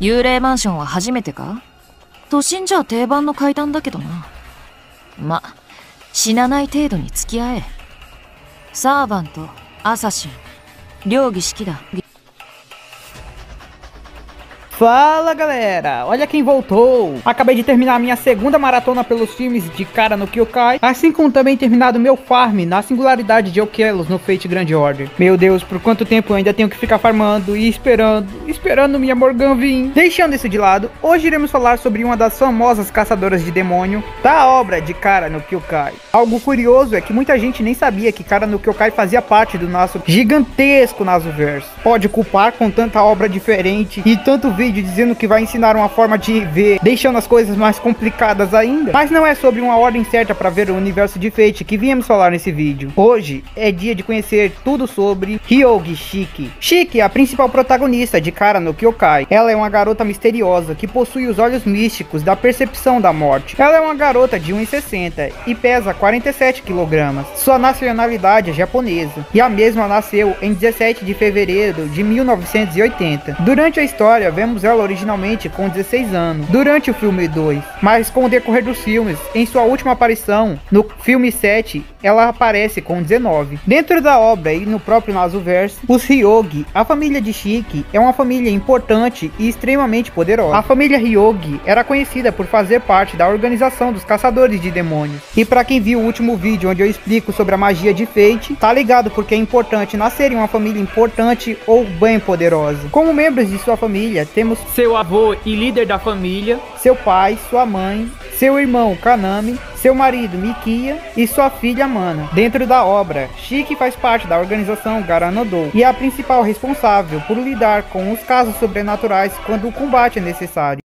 幽霊マンションは初めてか？都心じゃ定番の階段だけどな。ま、死なない程度に付き合え。サーバント、アサシン、両儀式だ。Fala galera, olha quem voltou! Acabei de terminar minha segunda maratona pelos filmes de Kara no Kyoukai, assim como também terminado meu farm na singularidade de Okelos no Fate Grand Order. Meu Deus, por quanto tempo eu ainda tenho que ficar farmando e esperando minha Morgan vir. Deixando isso de lado, hoje iremos falar sobre uma das famosas caçadoras de demônio da obra de Kara no Kyoukai. Algo curioso é que muita gente nem sabia que Kara no Kyoukai fazia parte do nosso gigantesco Nasuverso. Pode culpar com tanta obra diferente e tanto vídeo dizendo que vai ensinar uma forma de ver, deixando as coisas mais complicadas ainda. Mas não é sobre uma ordem certa para ver o universo de Fate que viemos falar nesse vídeo. Hoje é dia de conhecer tudo sobre Hyogi Shiki. Shiki é a principal protagonista de Kara no Kyoukai. Ela é uma garota misteriosa que possui os olhos místicos da percepção da morte. Ela é uma garota de 1,60 e pesa 47 kg. Sua nacionalidade é japonesa e a mesma nasceu em 17 de fevereiro de 1980. Durante a história vemos ela originalmente com 16 anos, durante o filme 2, mas com o decorrer dos filmes, em sua última aparição, no filme 7, ela aparece com 19. Dentro da obra e no próprio Nasuverse, os Hyogi, a família de Shiki, é uma família importante e extremamente poderosa. A família Hyogi era conhecida por fazer parte da organização dos caçadores de demônios. E para quem viu o último vídeo onde eu explico sobre a magia de Fate, tá ligado porque é importante nascer em uma família importante ou bem poderosa. Como membros de sua família, temos seu avô e líder da família, seu pai, sua mãe, seu irmão Kanami, seu marido Mikia e sua filha Mana. Dentro da obra, Shiki faz parte da organização Garanodou e é a principal responsável por lidar com os casos sobrenaturais quando o combate é necessário.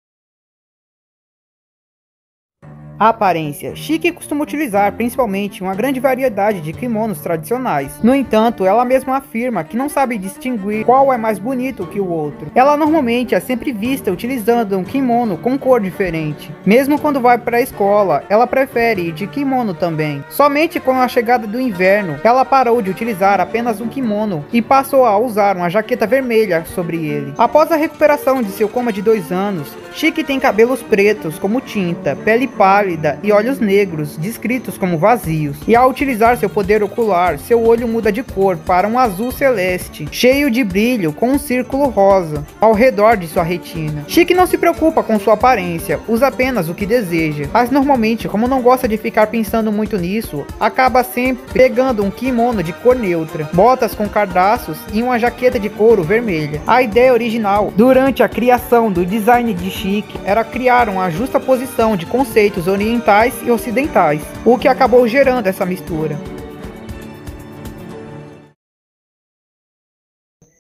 A aparência. Shiki costuma utilizar principalmente uma grande variedade de kimonos tradicionais. No entanto, ela mesma afirma que não sabe distinguir qual é mais bonito que o outro. Ela normalmente é sempre vista utilizando um kimono com cor diferente. Mesmo quando vai para a escola, ela prefere ir de kimono também. Somente com a chegada do inverno, ela parou de utilizar apenas um kimono e passou a usar uma jaqueta vermelha sobre ele. Após a recuperação de seu coma de 2 anos, Shiki tem cabelos pretos como tinta, pele pálida e olhos negros, descritos como vazios. E ao utilizar seu poder ocular, seu olho muda de cor para um azul celeste, cheio de brilho com um círculo rosa ao redor de sua retina. Shiki não se preocupa com sua aparência, usa apenas o que deseja. Mas normalmente, como não gosta de ficar pensando muito nisso, acaba sempre pegando um kimono de cor neutra, botas com cardaços e uma jaqueta de couro vermelha. A ideia original, durante a criação do design de Shiki, era criar uma justa posição de conceitos orientais e ocidentais, o que acabou gerando essa mistura.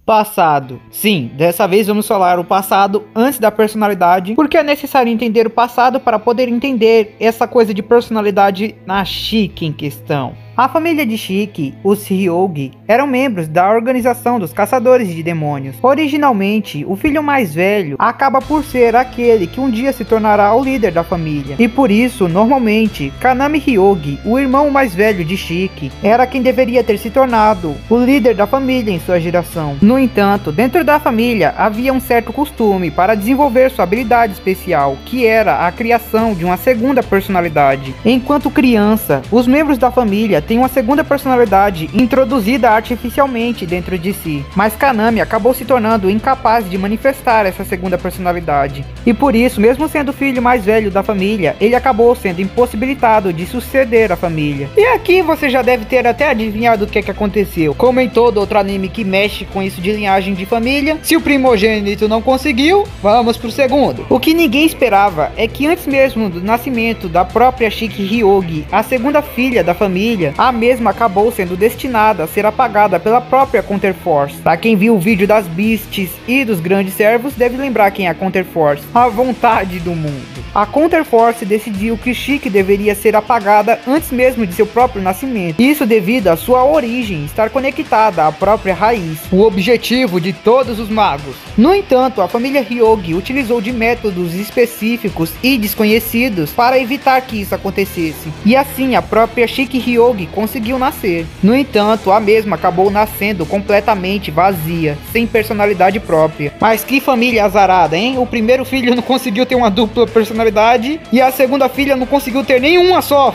Passado. Sim, dessa vez vamos falar o passado antes da personalidade, porque é necessário entender o passado para poder entender essa coisa de personalidade na Shiki em questão. A família de Shiki, os Hyogi, eram membros da organização dos caçadores de demônios. Originalmente, o filho mais velho acaba por ser aquele que um dia se tornará o líder da família. E por isso, normalmente, Kanami Hyogi, o irmão mais velho de Shiki, era quem deveria ter se tornado o líder da família em sua geração. No entanto, dentro da família havia um certo costume para desenvolver sua habilidade especial, que era a criação de uma segunda personalidade. Enquanto criança, os membros da família tem uma segunda personalidade introduzida artificialmente dentro de si, mas Kanami acabou se tornando incapaz de manifestar essa segunda personalidade, e por isso, mesmo sendo o filho mais velho da família, ele acabou sendo impossibilitado de suceder a família. E aqui você já deve ter até adivinhado o que aconteceu. Como em todo outro anime que mexe com isso de linhagem de família, se o primogênito não conseguiu, vamos pro segundo. O que ninguém esperava é que antes mesmo do nascimento da própria Shiki Hyogi, a segunda filha da família, a mesma acabou sendo destinada a ser apagada pela própria Counterforce. Pra quem viu o vídeo das Beasts e dos Grandes Servos, deve lembrar quem é a Counterforce, a vontade do mundo. A Counterforce decidiu que Shiki deveria ser apagada antes mesmo de seu próprio nascimento. Isso devido à sua origem estar conectada à própria raiz, o objetivo de todos os magos. No entanto, a família Hyogi utilizou de métodos específicos e desconhecidos para evitar que isso acontecesse. E assim, a própria Shiki Hyogi Hyogi conseguiu nascer. No entanto, a mesma acabou nascendo completamente vazia, sem personalidade própria. Mas que família azarada, hein? O primeiro filho não conseguiu ter uma dupla personalidade e a segunda filha não conseguiu ter nenhuma só.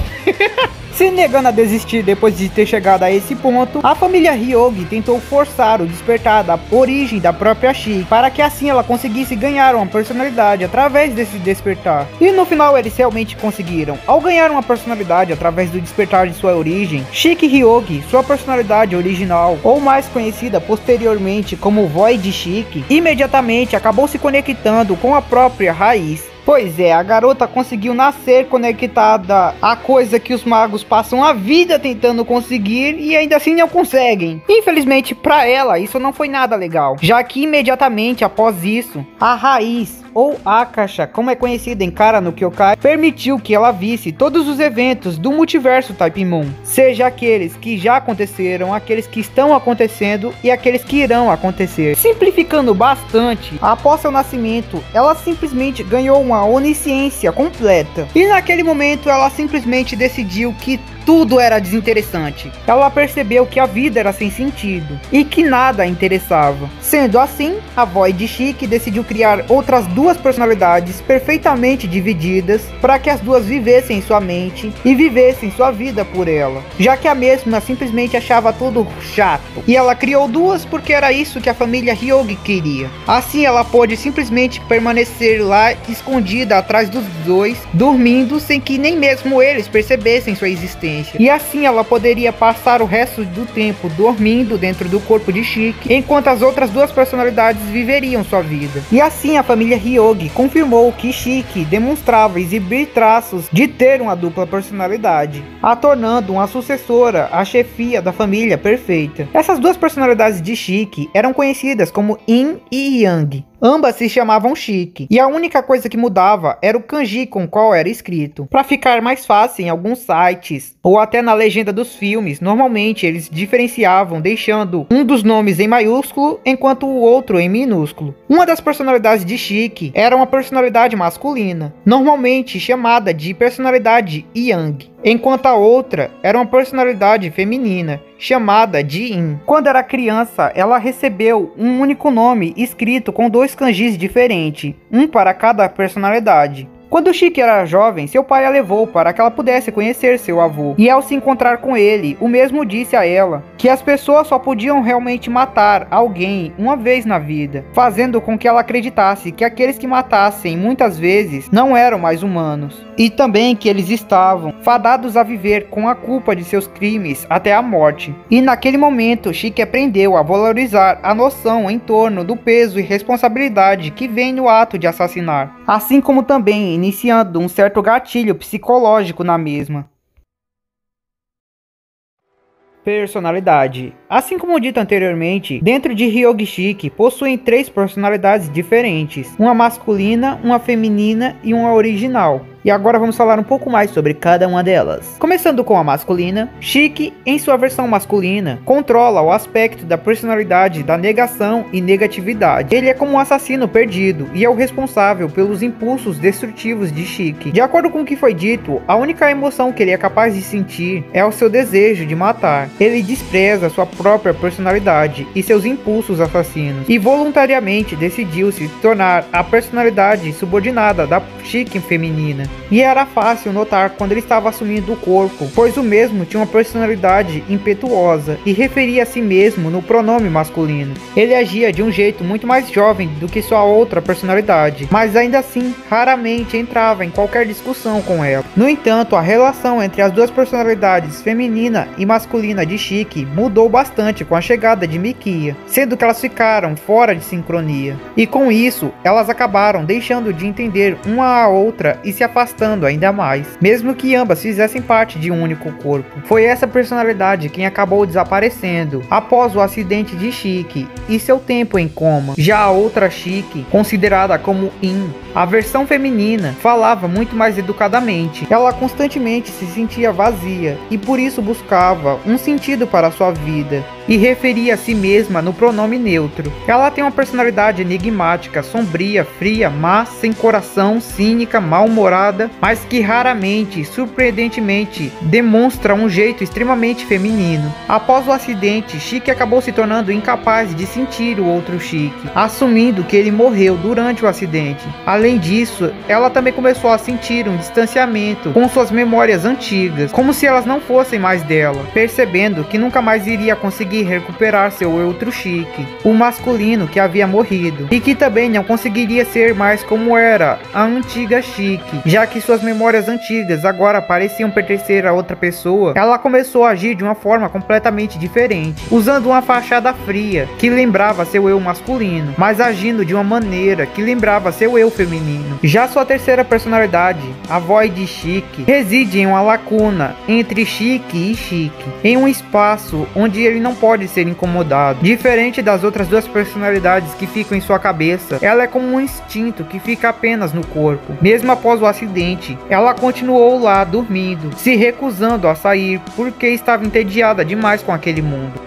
Se negando a desistir depois de ter chegado a esse ponto, a família Hyogi tentou forçar o despertar da origem da própria Shiki, para que assim ela conseguisse ganhar uma personalidade através desse despertar. E no final eles realmente conseguiram. Ao ganhar uma personalidade através do despertar de sua origem, Shiki Hyogi, sua personalidade original, ou mais conhecida posteriormente como Void Shiki, imediatamente acabou se conectando com a própria raiz. Pois é, a garota conseguiu nascer conectada a coisa que os magos passam a vida tentando conseguir e ainda assim não conseguem. Infelizmente para ela isso não foi nada legal, já que imediatamente após isso, a raiz, ou Akasha, como é conhecida em Kara no Kyokai, permitiu que ela visse todos os eventos do multiverso Type Moon, seja aqueles que já aconteceram, aqueles que estão acontecendo e aqueles que irão acontecer. Simplificando bastante, após seu nascimento, ela simplesmente ganhou uma onisciência completa. E naquele momento ela simplesmente decidiu que tudo era desinteressante. Ela percebeu que a vida era sem sentido e que nada a interessava. Sendo assim, a Void Shiki decidiu criar outras duas personalidades perfeitamente divididas para que as duas vivessem em sua mente e vivessem sua vida por ela, já que a mesma simplesmente achava tudo chato. E ela criou duas porque era isso que a família Hyogi queria. Assim ela pôde simplesmente permanecer lá escondida atrás dos dois, dormindo sem que nem mesmo eles percebessem sua existência. E assim ela poderia passar o resto do tempo dormindo dentro do corpo de Shiki, enquanto as outras duas personalidades viveriam sua vida. E assim a família Hyogi confirmou que Shiki demonstrava exibir traços de ter uma dupla personalidade, a tornando uma sucessora à chefia da família perfeita. Essas duas personalidades de Shiki eram conhecidas como Yin e Yang. Ambas se chamavam Shiki, e a única coisa que mudava era o kanji com qual era escrito. Para ficar mais fácil em alguns sites, ou até na legenda dos filmes, normalmente eles diferenciavam deixando um dos nomes em maiúsculo, enquanto o outro em minúsculo. Uma das personalidades de Shiki era uma personalidade masculina, normalmente chamada de personalidade Yang, enquanto a outra era uma personalidade feminina, chamada de Yin. Quando era criança, ela recebeu um único nome escrito com dois kanjis diferentes, um para cada personalidade. Quando Shiki era jovem, seu pai a levou para que ela pudesse conhecer seu avô. E ao se encontrar com ele, o mesmo disse a ela que as pessoas só podiam realmente matar alguém uma vez na vida, fazendo com que ela acreditasse que aqueles que matassem muitas vezes não eram mais humanos. E também que eles estavam fadados a viver com a culpa de seus crimes até a morte. E naquele momento, Shiki aprendeu a valorizar a noção em torno do peso e responsabilidade que vem no ato de assassinar, assim como também iniciando um certo gatilho psicológico na mesma. Personalidade. Assim como dito anteriormente, dentro de Hyogi Shiki possuem três personalidades diferentes, uma masculina, uma feminina e uma original. E agora vamos falar um pouco mais sobre cada uma delas. Começando com a masculina, Shiki, em sua versão masculina, controla o aspecto da personalidade da negação e negatividade. Ele é como um assassino perdido e é o responsável pelos impulsos destrutivos de Shiki. De acordo com o que foi dito, a única emoção que ele é capaz de sentir é o seu desejo de matar. Ele despreza sua própria personalidade e seus impulsos assassinos, e voluntariamente decidiu se tornar a personalidade subordinada da Shiki feminina. E era fácil notar quando ele estava assumindo o corpo, pois o mesmo tinha uma personalidade impetuosa e referia a si mesmo no pronome masculino. Ele agia de um jeito muito mais jovem do que sua outra personalidade, mas ainda assim raramente entrava em qualquer discussão com ela. No entanto, a relação entre as duas personalidades feminina e masculina de Shiki mudou bastante com a chegada de Mikia, sendo que elas ficaram fora de sincronia. E com isso, elas acabaram deixando de entender uma a outra e se afastando ainda mais, mesmo que ambas fizessem parte de um único corpo. Foi essa personalidade quem acabou desaparecendo após o acidente de Shiki e seu tempo em coma. Já a outra Shiki, considerada como Yin, a versão feminina, falava muito mais educadamente. Ela constantemente se sentia vazia e por isso buscava um sentido para sua vida. e referia a si mesma no pronome neutro. Ela tem uma personalidade enigmática, sombria, fria, má, sem coração, cínica, mal-humorada, mas que raramente, surpreendentemente, demonstra um jeito extremamente feminino. Após o acidente, Shiki acabou se tornando incapaz de sentir o outro Shiki, assumindo que ele morreu durante o acidente. Além disso, ela também começou a sentir um distanciamento com suas memórias antigas, como se elas não fossem mais dela, percebendo que nunca mais iria conseguir recuperar seu outro Shiki, o masculino que havia morrido, e que também não conseguiria ser mais como era a antiga Shiki, já que suas memórias antigas agora pareciam pertencer a outra pessoa. Ela começou a agir de uma forma completamente diferente, usando uma fachada fria que lembrava seu eu masculino, mas agindo de uma maneira que lembrava seu eu feminino. Já sua terceira personalidade, a Void Shiki, reside em uma lacuna entre Shiki e Shiki, em um espaço onde ele não pode ser incomodado. Diferente das outras duas personalidades que ficam em sua cabeça, ela é como um instinto que fica apenas no corpo. Mesmo após o acidente, ela continuou lá dormindo, se recusando a sair porque estava entediada demais com aquele mundo.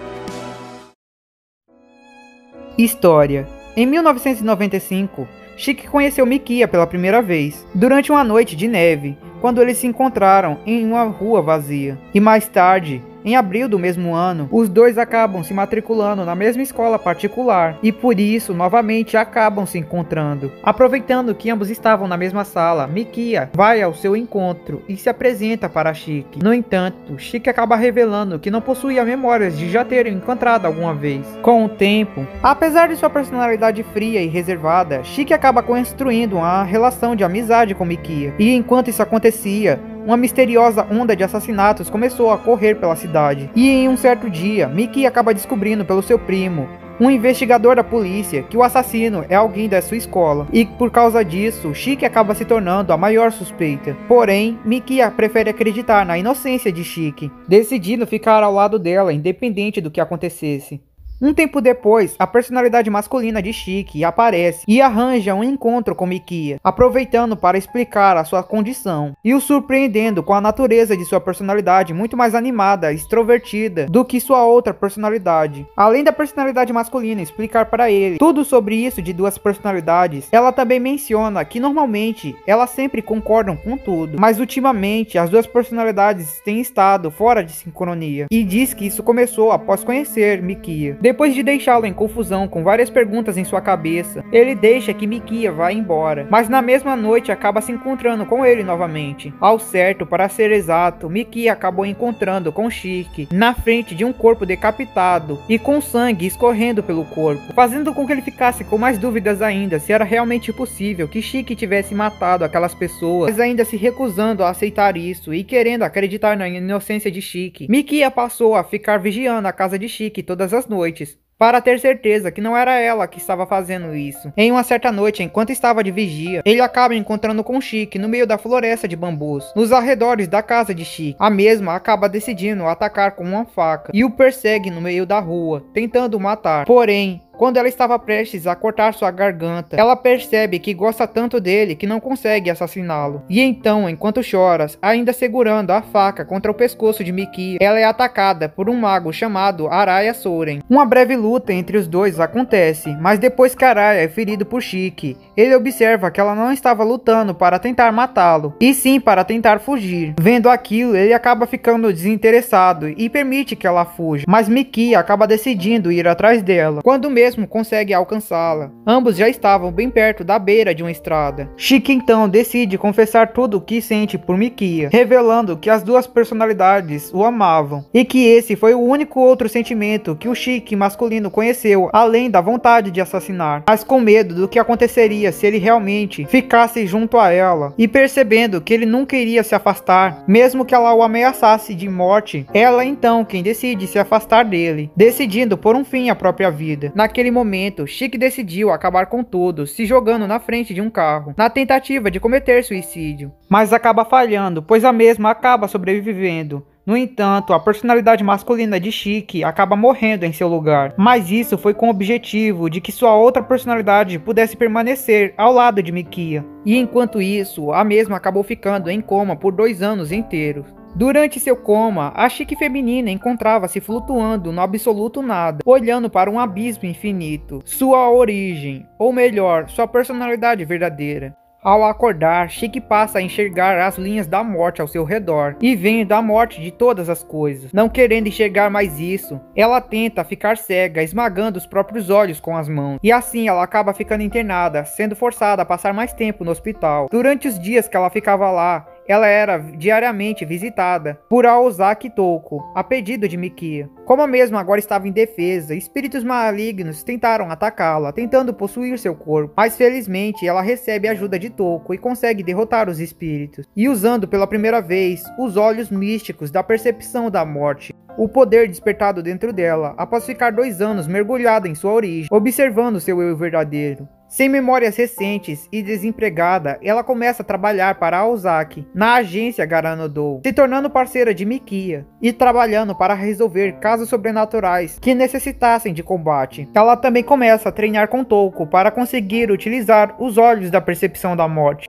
História: em 1995, Shiki conheceu Mikia pela primeira vez, durante uma noite de neve, quando eles se encontraram em uma rua vazia. E mais tarde, em abril do mesmo ano, os dois acabam se matriculando na mesma escola particular e por isso novamente acabam se encontrando. Aproveitando que ambos estavam na mesma sala, Mikia vai ao seu encontro e se apresenta para Shiki. No entanto, Shiki acaba revelando que não possuía memórias de já terem encontrado alguma vez. Com o tempo, apesar de sua personalidade fria e reservada, Shiki acaba construindo uma relação de amizade com Mikia. E enquanto isso acontecia, uma misteriosa onda de assassinatos começou a correr pela cidade. E em um certo dia, Mickey acaba descobrindo pelo seu primo, um investigador da polícia, que o assassino é alguém da sua escola. E por causa disso, Shiki acaba se tornando a maior suspeita. Porém, Mickey prefere acreditar na inocência de Shiki, decidindo ficar ao lado dela, independente do que acontecesse. Um tempo depois, a personalidade masculina de Shiki aparece e arranja um encontro com Mikia, aproveitando para explicar a sua condição e o surpreendendo com a natureza de sua personalidade muito mais animada e extrovertida do que sua outra personalidade. Além da personalidade masculina explicar para ele tudo sobre isso de duas personalidades, ela também menciona que normalmente elas sempre concordam com tudo, mas ultimamente as duas personalidades têm estado fora de sincronia, e diz que isso começou após conhecer Mikia. Depois de deixá-lo em confusão com várias perguntas em sua cabeça, ele deixa que Mikia vá embora, mas na mesma noite acaba se encontrando com ele novamente. Ao certo, para ser exato, Mikia acabou encontrando com Shiki na frente de um corpo decapitado e com sangue escorrendo pelo corpo, fazendo com que ele ficasse com mais dúvidas ainda se era realmente possível que Shiki tivesse matado aquelas pessoas, mas ainda se recusando a aceitar isso e querendo acreditar na inocência de Shiki. Mikia passou a ficar vigiando a casa de Shiki todas as noites, para ter certeza que não era ela que estava fazendo isso. Em uma certa noite, enquanto estava de vigia, ele acaba encontrando com Shiki no meio da floresta de bambus, nos arredores da casa de Shiki. A mesma acaba decidindo atacar com uma faca e o persegue no meio da rua, tentando o matar. Porém, quando ela estava prestes a cortar sua garganta, ela percebe que gosta tanto dele que não consegue assassiná-lo. E então, enquanto chora, ainda segurando a faca contra o pescoço de Mikia, ela é atacada por um mago chamado Araya Soren. Uma breve luta entre os dois acontece, mas depois que Araya é ferido por Shiki, ele observa que ela não estava lutando para tentar matá-lo, e sim para tentar fugir. Vendo aquilo, ele acaba ficando desinteressado e permite que ela fuja, mas Mikia acaba decidindo ir atrás dela. Quando mesmo consegue alcançá-la. Ambos já estavam bem perto da beira de uma estrada. Shiki então decide confessar tudo o que sente por Mikia, revelando que as duas personalidades o amavam, e que esse foi o único outro sentimento que o Shiki masculino conheceu, além da vontade de assassinar, mas com medo do que aconteceria se ele realmente ficasse junto a ela, e percebendo que ele nunca iria se afastar, mesmo que ela o ameaçasse de morte, ela então quem decide se afastar dele, decidindo pôr um fim à própria vida. Naquele momento, Shiki decidiu acabar com todos, se jogando na frente de um carro, na tentativa de cometer suicídio. Mas acaba falhando, pois a mesma acaba sobrevivendo. No entanto, a personalidade masculina de Shiki acaba morrendo em seu lugar. Mas isso foi com o objetivo de que sua outra personalidade pudesse permanecer ao lado de Mikia. E enquanto isso, a mesma acabou ficando em coma por 2 anos inteiros. Durante seu coma, a Shiki feminina encontrava-se flutuando no absoluto nada, olhando para um abismo infinito, sua origem, ou melhor, sua personalidade verdadeira. Ao acordar, Shiki passa a enxergar as linhas da morte ao seu redor, e vendo a morte de todas as coisas. Não querendo enxergar mais isso, ela tenta ficar cega, esmagando os próprios olhos com as mãos. E assim ela acaba ficando internada, sendo forçada a passar mais tempo no hospital. Durante os dias que ela ficava lá, ela era diariamente visitada por Aozaki Touko, a pedido de Mikia. Como a mesma agora estava indefesa, espíritos malignos tentaram atacá-la, tentando possuir seu corpo. Mas felizmente ela recebe a ajuda de Touko e consegue derrotar os espíritos. E usando pela primeira vez os olhos místicos da percepção da morte, o poder despertado dentro dela, após ficar 2 anos mergulhada em sua origem, observando seu eu verdadeiro. Sem memórias recentes e desempregada, ela começa a trabalhar para Aozaki na agência Garanodou, se tornando parceira de Mikia e trabalhando para resolver casos sobrenaturais que necessitassem de combate. Ela também começa a treinar com Touko para conseguir utilizar os olhos da percepção da morte.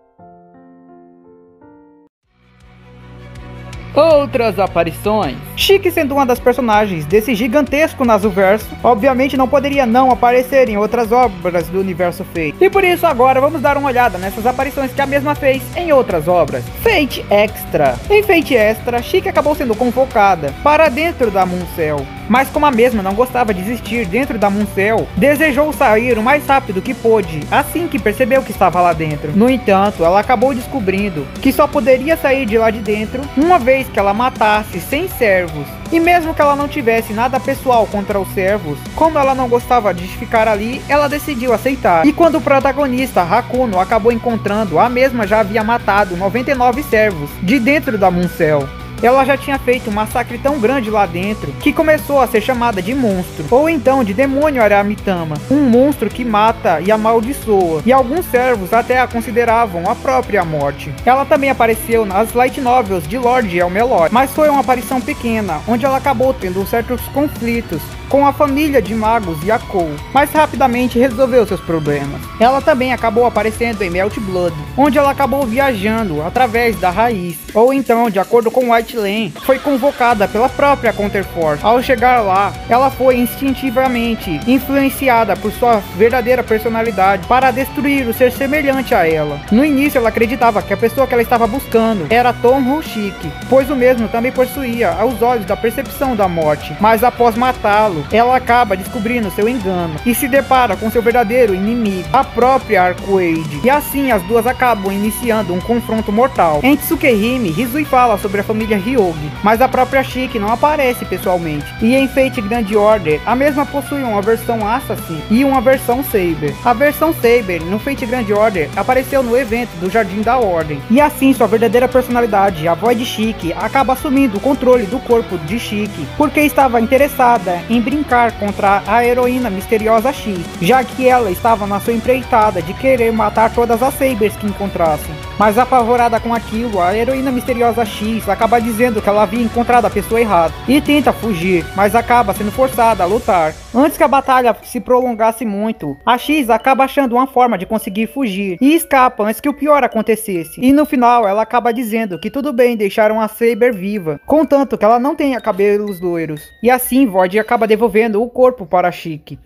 Outras aparições. Shiki, sendo uma das personagens desse gigantesco Nasuverso, obviamente não poderia não aparecer em outras obras do universo Fate. E por isso agora vamos dar uma olhada nessas aparições que a mesma fez em outras obras. Fate Extra. Em Fate Extra, Shiki acabou sendo convocada para dentro da Mooncell. Mas como a mesma não gostava de existir dentro da Mooncell, desejou sair o mais rápido que pôde, assim que percebeu que estava lá dentro. No entanto, ela acabou descobrindo que só poderia sair de lá de dentro uma vez que ela matasse 100 servos. E mesmo que ela não tivesse nada pessoal contra os servos, como ela não gostava de ficar ali, ela decidiu aceitar. E quando o protagonista, Hakuno, acabou encontrando, a mesma já havia matado 99 servos de dentro da Mooncell. Ela já tinha feito um massacre tão grande lá dentro que começou a ser chamada de monstro, ou então de demônio Aramitama, um monstro que mata e amaldiçoa, e alguns servos até a consideravam a própria morte. Ela também apareceu nas light novels de Lord Elmelot, mas foi uma aparição pequena, onde ela acabou tendo certos conflitos com a família de magos Yakou, mas rapidamente resolveu seus problemas. Ela também acabou aparecendo em Melt Blood, onde ela acabou viajando através da raiz, ou então, de acordo com White Lane, foi convocada pela própria Counterforce. Ao chegar lá, ela foi instintivamente influenciada por sua verdadeira personalidade para destruir o ser semelhante a ela. No início, ela acreditava que a pessoa que ela estava buscando era Tonho Shiki, pois o mesmo também possuía os olhos da percepção da morte, mas após matá-lo, ela acaba descobrindo seu engano e se depara com seu verdadeiro inimigo, a própria Arcueide. E assim as duas acabam iniciando um confronto mortal. Em Tsukehime, Hisui fala sobre a família Hyogi, mas a própria Shiki não aparece pessoalmente. E em Fate Grand Order, a mesma possui uma versão Assassin e uma versão Saber. A versão Saber, no Fate Grand Order, apareceu no evento do Jardim da Ordem. E assim sua verdadeira personalidade, a Void Shiki, acaba assumindo o controle do corpo de Shiki, porque estava interessada em brincar contra a heroína misteriosa X, já que ela estava na sua empreitada de querer matar todas as Sabers que encontrassem. Mas apavorada com aquilo, a heroína misteriosa X acaba dizendo que ela havia encontrado a pessoa errada e tenta fugir, mas acaba sendo forçada a lutar. Antes que a batalha se prolongasse muito, a X acaba achando uma forma de conseguir fugir e escapa antes que o pior acontecesse. E no final ela acaba dizendo que tudo bem deixar uma Saber viva, contanto que ela não tenha cabelos loiros. E assim Void acaba devolvendo o corpo para Shiki.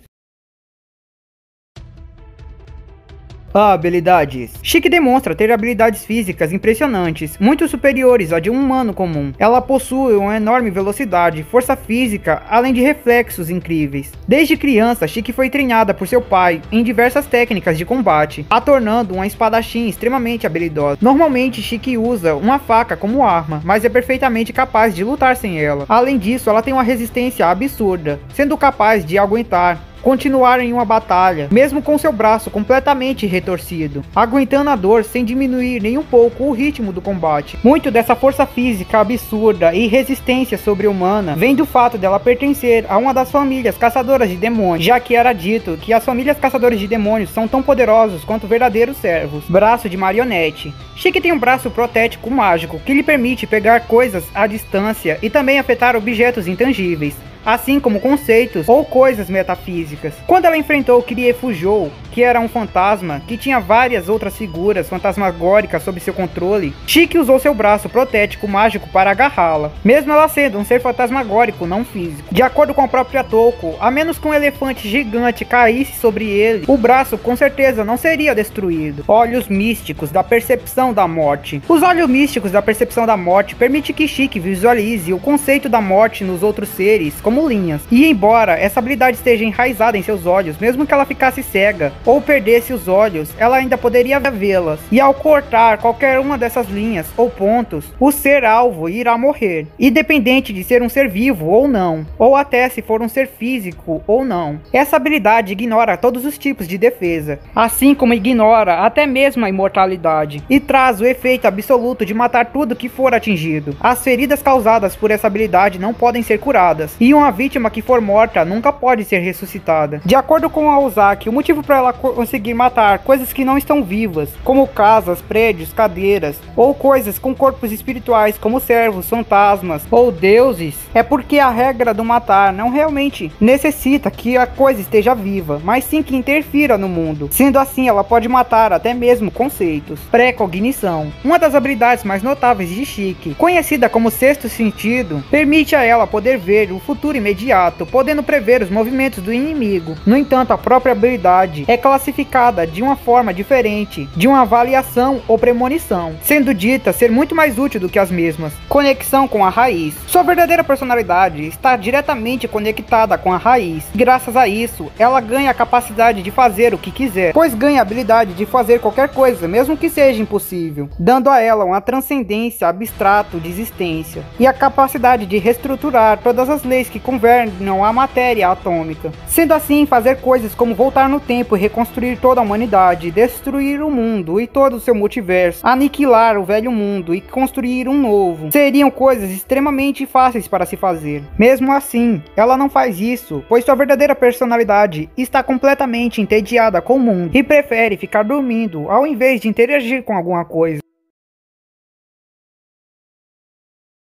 Habilidades. Shiki demonstra ter habilidades físicas impressionantes, muito superiores à de um humano comum. Ela possui uma enorme velocidade, força física, além de reflexos incríveis. Desde criança, Shiki foi treinada por seu pai em diversas técnicas de combate, a tornando uma espadachim extremamente habilidosa. Normalmente, Shiki usa uma faca como arma, mas é perfeitamente capaz de lutar sem ela. Além disso, ela tem uma resistência absurda, sendo capaz de aguentar continuar em uma batalha, mesmo com seu braço completamente retorcido, aguentando a dor sem diminuir nem um pouco o ritmo do combate. Muito dessa força física absurda e resistência sobre-humana vem do fato dela pertencer a uma das famílias caçadoras de demônios, já que era dito que as famílias caçadoras de demônios são tão poderosos quanto verdadeiros servos. Braço de marionete. Shiki tem um braço protético mágico que lhe permite pegar coisas à distância e também afetar objetos intangíveis, assim como conceitos ou coisas metafísicas. Quando ela enfrentou Kirie Fujou, que era um fantasma, que tinha várias outras figuras fantasmagóricas sob seu controle, Chique usou seu braço protético mágico para agarrá-la, mesmo ela sendo um ser fantasmagórico não físico. De acordo com a própria Toko, a menos que um elefante gigante caísse sobre ele, o braço com certeza não seria destruído. Olhos místicos da percepção da morte. Os olhos místicos da percepção da morte permitem que Chique visualize o conceito da morte nos outros seres como linhas. E embora essa habilidade esteja enraizada em seus olhos, mesmo que ela ficasse cega ou perdesse os olhos, ela ainda poderia vê-las. E ao cortar qualquer uma dessas linhas ou pontos, o ser alvo irá morrer, independente de ser um ser vivo ou não, ou até se for um ser físico ou não. Essa habilidade ignora todos os tipos de defesa, assim como ignora até mesmo a imortalidade, e traz o efeito absoluto de matar tudo que for atingido. As feridas causadas por essa habilidade não podem ser curadas, e uma vítima que for morta nunca pode ser ressuscitada. De acordo com a Ozaki, o motivo para ela conseguir matar coisas que não estão vivas, como casas, prédios, cadeiras, ou coisas com corpos espirituais como servos, fantasmas ou deuses, é porque a regra do matar não realmente necessita que a coisa esteja viva, mas sim que interfira no mundo. Sendo assim, ela pode matar até mesmo conceitos. Pré-cognição. Uma das habilidades mais notáveis de Chique, conhecida como sexto sentido, permite a ela poder ver o futuro imediato, podendo prever os movimentos do inimigo. No entanto, a própria habilidade é classificada de uma forma diferente de uma avaliação ou premonição, sendo dita ser muito mais útil do que as mesmas. Conexão com a raiz. Sua verdadeira personalidade está diretamente conectada com a raiz. Graças a isso, ela ganha a capacidade de fazer o que quiser, pois ganha a habilidade de fazer qualquer coisa, mesmo que seja impossível, dando a ela uma transcendência abstrato de existência, e a capacidade de reestruturar todas as leis que governam a matéria atômica. Sendo assim, fazer coisas como voltar no tempo e reconstruir toda a humanidade, destruir o mundo e todo o seu multiverso, aniquilar o velho mundo e construir um novo, seriam coisas extremamente fáceis para se fazer. Mesmo assim, ela não faz isso, pois sua verdadeira personalidade está completamente entediada com o mundo e prefere ficar dormindo ao invés de interagir com alguma coisa.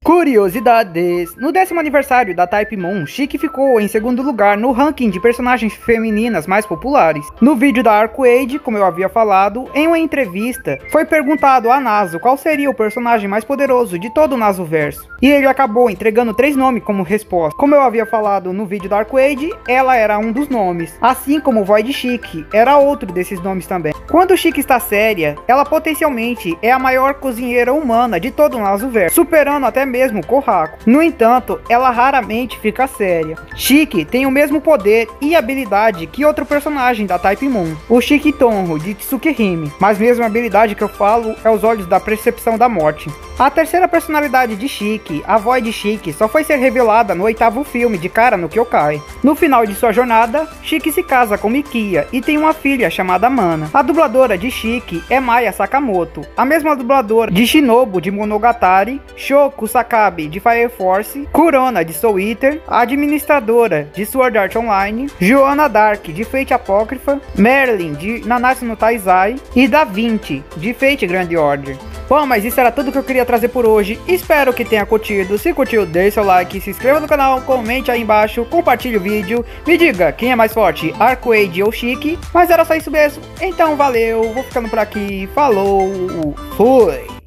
Curiosidades. No 10º aniversário da Type Moon, Chique ficou em segundo lugar no ranking de personagens femininas mais populares. No vídeo da Arcuade, como eu havia falado, em uma entrevista, foi perguntado a Naso qual seria o personagem mais poderoso de todo o Nasoverso, e ele acabou entregando 3 nomes como resposta. Como eu havia falado no vídeo da Arcuade, ela era um dos nomes, assim como Void Chique era outro desses nomes também. Quando Chique está séria, ela potencialmente é a maior cozinheira humana de todo o Nasoverso, superando até mesmo Kohaku. No entanto, ela raramente fica séria. Chique tem o mesmo poder e habilidade que outro personagem da Type Moon, o Chique Tonho de Tsukihime, mas mesmo a habilidade que eu falo é os olhos da percepção da morte. A terceira personalidade de Chique, a Void Chique, só foi ser revelada no 8º filme de Kara no Kyokai. No final de sua jornada, Chique se casa com Mikia e tem uma filha chamada Mana. A dubladora de Chique é Maya Sakamoto, a mesma dubladora de Shinobu de Monogatari, Shoko Sakabe de Fire Force, Kurona de Soul Eater, a administradora de Sword Art Online, Joanna Dark de Fate Apócrifa, Merlin de Nanatsu no Taizai e Da Vinci de Fate Grand Order. Bom, mas isso era tudo que eu queria trazer por hoje. Espero que tenha curtido. Se curtiu, deixe seu like, se inscreva no canal, comente aí embaixo, compartilhe o vídeo, me diga quem é mais forte, Arcuade ou Chique. Mas era só isso mesmo. Então valeu, vou ficando por aqui. Falou, fui!